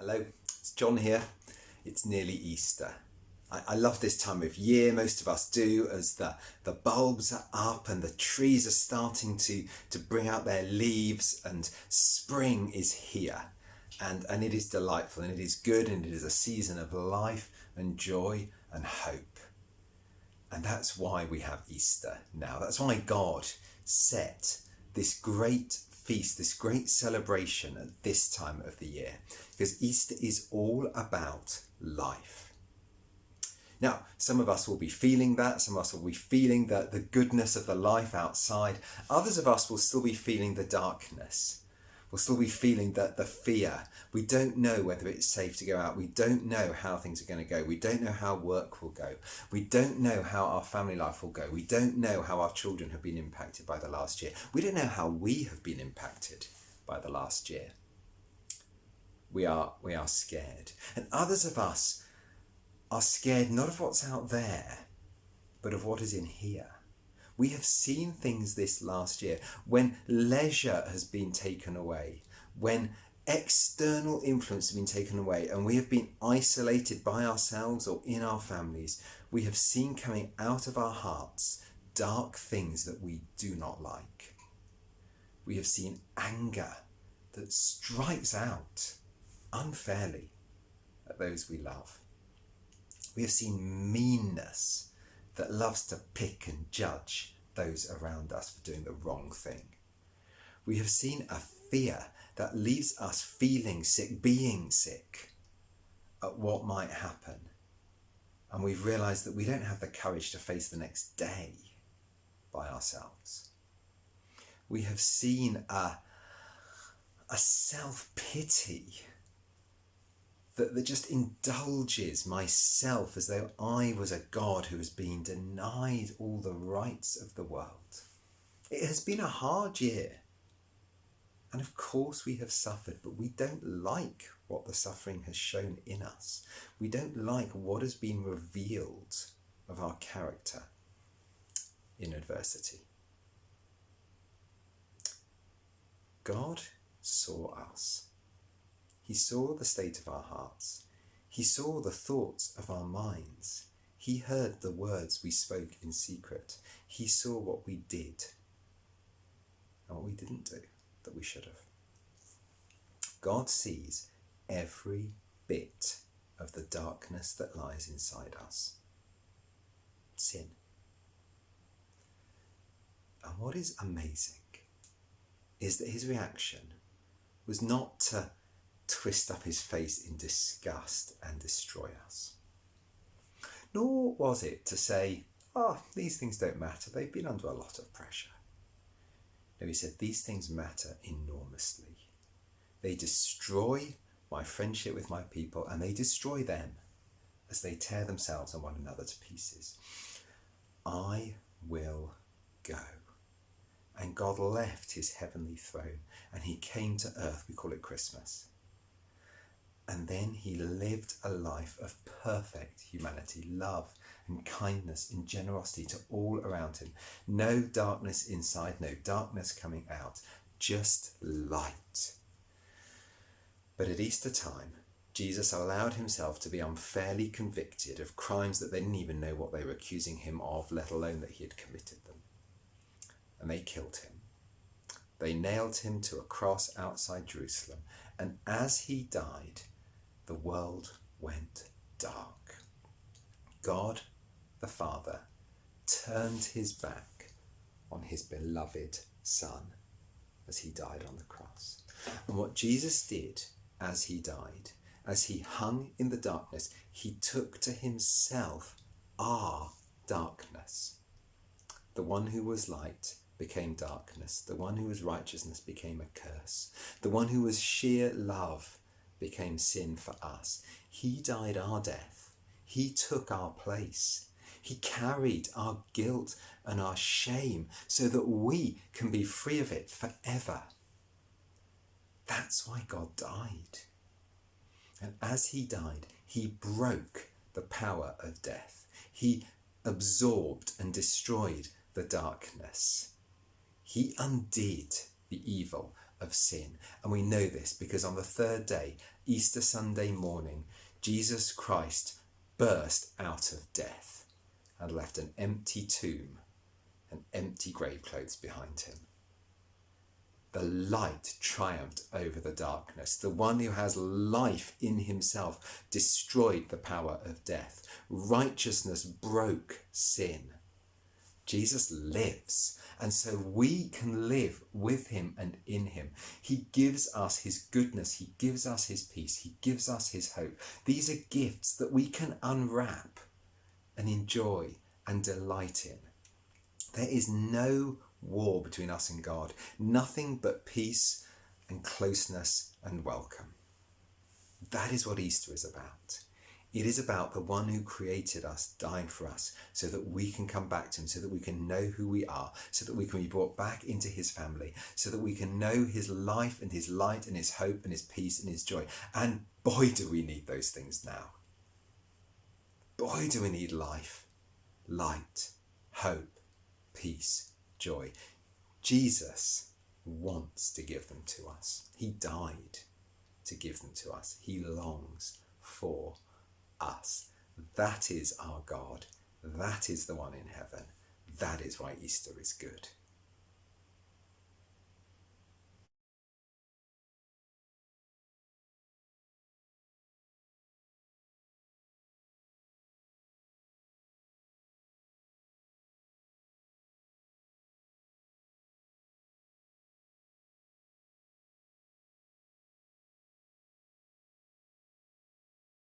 Hello, it's John here. It's nearly Easter. I love this time of year, most of us do, as the bulbs are up and the trees are starting to bring out their leaves and spring is here. And it is delightful and it is good and it is a season of life and joy and hope. And that's why we have Easter now. That's why God set this great feast, this great celebration at this time of the year, because Easter is all about life. Now, some of us will be feeling that, some of us will be feeling the goodness of the life outside. Others of us will still be feeling the darkness. We'll still be feeling the fear. We don't know whether it's safe to go out. We don't know how things are going to go. We don't know how work will go. We don't know how our family life will go. We don't know how our children have been impacted by the last year. We don't know how we have been impacted by the last year. We are scared. And others of us are scared not of what's out there, but of what is in here. We have seen things this last year when leisure has been taken away, when external influence has been taken away, and we have been isolated by ourselves or in our families. We have seen coming out of our hearts dark things that we do not like. We have seen anger that strikes out unfairly at those we love. We have seen meanness that loves to pick and judge those around us for doing the wrong thing. We have seen a fear that leaves us feeling sick, being sick at what might happen. And we've realised that we don't have the courage to face the next day by ourselves. We have seen a self-pity that just indulges myself as though I was a God who has been denied all the rights of the world. It has been a hard year. And of course we have suffered, but we don't like what the suffering has shown in us. We don't like what has been revealed of our character in adversity. God saw us. He saw the state of our hearts. He saw the thoughts of our minds. He heard the words we spoke in secret. He saw what we did and what we didn't do that we should have. God sees every bit of the darkness that lies inside us. Sin. And what is amazing is that his reaction was not to twist up his face in disgust and destroy us. Nor was it to say, these things don't matter, they've been under a lot of pressure. No, he said, these things matter enormously. They destroy my friendship with my people, and they destroy them as they tear themselves and one another to pieces. I will go. And God left his heavenly throne and he came to earth. We call it Christmas. And then he lived a life of perfect humanity, love and kindness and generosity to all around him. No darkness inside, no darkness coming out, just light. But at Easter time, Jesus allowed himself to be unfairly convicted of crimes that they didn't even know what they were accusing him of, let alone that he had committed them. And they killed him. They nailed him to a cross outside Jerusalem. And as he died, the world went dark. God, the Father, turned his back on his beloved Son as he died on the cross. And what Jesus did as he died, as he hung in the darkness, he took to himself our darkness. The one who was light became darkness. The one who was righteousness became a curse. The one who was sheer love became sin for us. He died our death. He took our place. He carried our guilt and our shame so that we can be free of it forever. That's why God died. And as he died, he broke the power of death. He absorbed and destroyed the darkness. He undid the evil of sin. And we know this because on the third day, Easter Sunday morning, Jesus Christ burst out of death and left an empty tomb and empty grave clothes behind him. The light triumphed over the darkness. The one who has life in himself destroyed the power of death. Righteousness broke sin. Jesus lives, and so we can live with him and in him. He gives us his goodness, he gives us his peace, he gives us his hope. These are gifts that we can unwrap and enjoy and delight in. There is no war between us and God, nothing but peace and closeness and welcome. That is what Easter is about. It is about the one who created us, dying for us, so that we can come back to him, so that we can know who we are, so that we can be brought back into his family, so that we can know his life and his light and his hope and his peace and his joy. And boy, do we need those things now. Boy, do we need life, light, hope, peace, joy. Jesus wants to give them to us. He died to give them to us. He longs for us. That is our God. That is the one in heaven. That is why Easter is good.